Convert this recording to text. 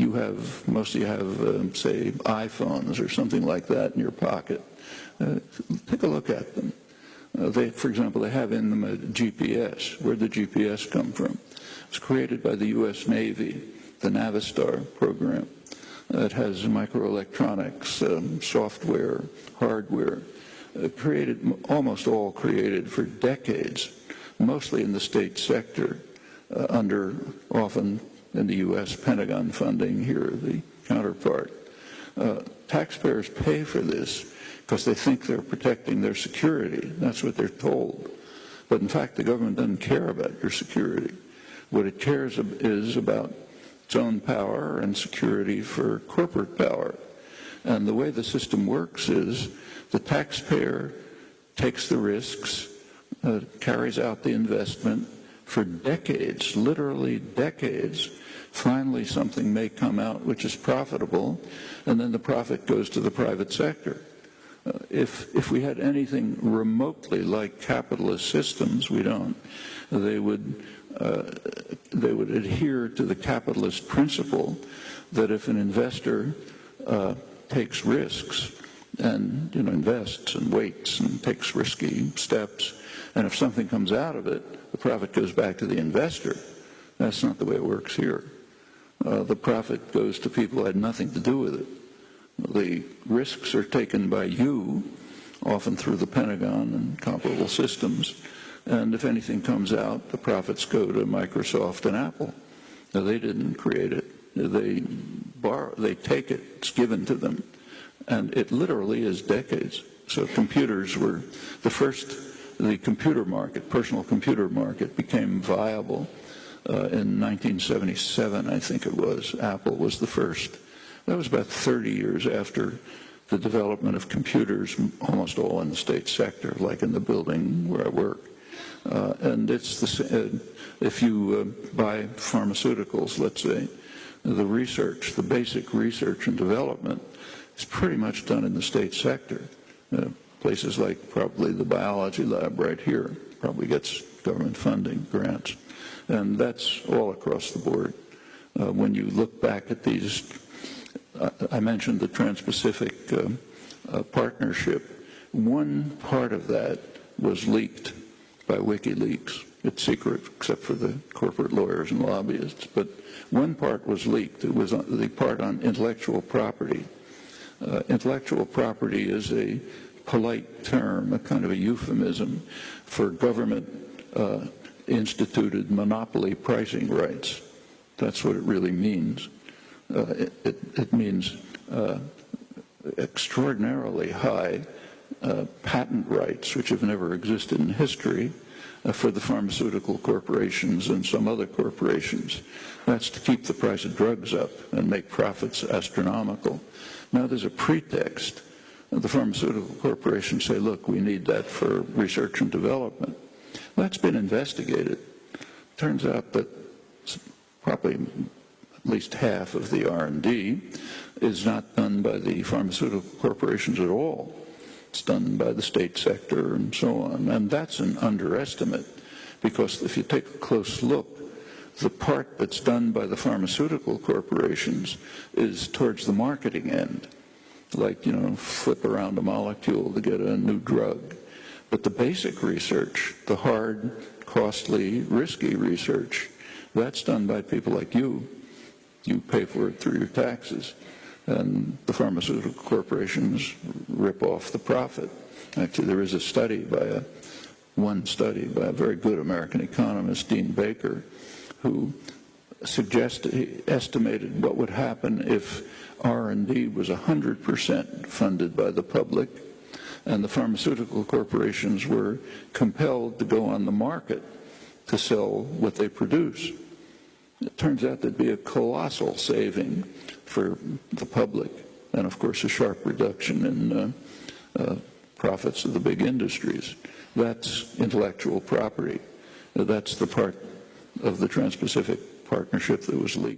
most of you have, say, iPhones or something like that in your pocket. Take a look at them. For example, they have in them a GPS. Where'd the GPS come from? It was created by the U.S. Navy, the Navistar program. It has microelectronics, software, hardware, almost all created for decades, mostly in the state sector, under often in the U.S. Pentagon funding, here the counterpart. Taxpayers pay for this because they think they're protecting their security. That's what they're told. But in fact, the government doesn't care about your security. What it cares is about its own power and security for corporate power. And the way the system works is the taxpayer takes the risks, carries out the investment for decades, literally decades. Finally, something may come out which is profitable, and then the profit goes to the private sector. If we had anything remotely like capitalist systems, we don't, they would adhere to the capitalist principle that if an investor takes risks and invests and waits and takes risky steps, and if something comes out of it, the profit goes back to the investor. That's not the way it works here. The profit goes to people who had nothing to do with it. The risks are taken by you, often through the Pentagon and comparable systems, and if anything comes out, the profits go to Microsoft and Apple. Now, they didn't create it. They take it. It's given to them. And it literally is decades. So computers were the computer market, personal computer market, became viable in 1977, I think it was. Apple was the first. That was about 30 years after the development of computers, almost all in the state sector, like in the building where I work. And if you buy pharmaceuticals, let's say, the basic research and development is pretty much done in the state sector. Places like probably the biology lab right here probably gets government funding, grants. And that's all across the board. When you look back at these, I mentioned the Trans-Pacific Partnership. One part of that was leaked by WikiLeaks. It's secret except for the corporate lawyers and lobbyists. But one part was leaked. It was the part on intellectual property. Intellectual property is a polite term, a kind of a euphemism for government instituted monopoly pricing rights. That's what it really means. It means extraordinarily high patent rights, which have never existed in history, for the pharmaceutical corporations and some other corporations. That's to keep the price of drugs up and make profits astronomical. Now there's a pretext. The pharmaceutical corporations say, look, we need that for research and development. Well, that's been investigated. Turns out that probably at least half of the R&D is not done by the pharmaceutical corporations at all. It's done by the state sector and so on. And that's an underestimate, because if you take a close look, the part that's done by the pharmaceutical corporations is towards the marketing end, like, flip around a molecule to get a new drug. But the basic research, the hard, costly, risky research, that's done by people like you. You pay for it through your taxes. And the pharmaceutical corporations rip off the profit. Actually, there is a study one study by a very good American economist, Dean Baker, who he estimated what would happen if R&D was 100% funded by the public, and the pharmaceutical corporations were compelled to go on the market to sell what they produce. It turns out there'd be a colossal saving for the public, and of course a sharp reduction in profits of the big industries. That's intellectual property. That's the part of the Trans-Pacific Partnership that was leaked.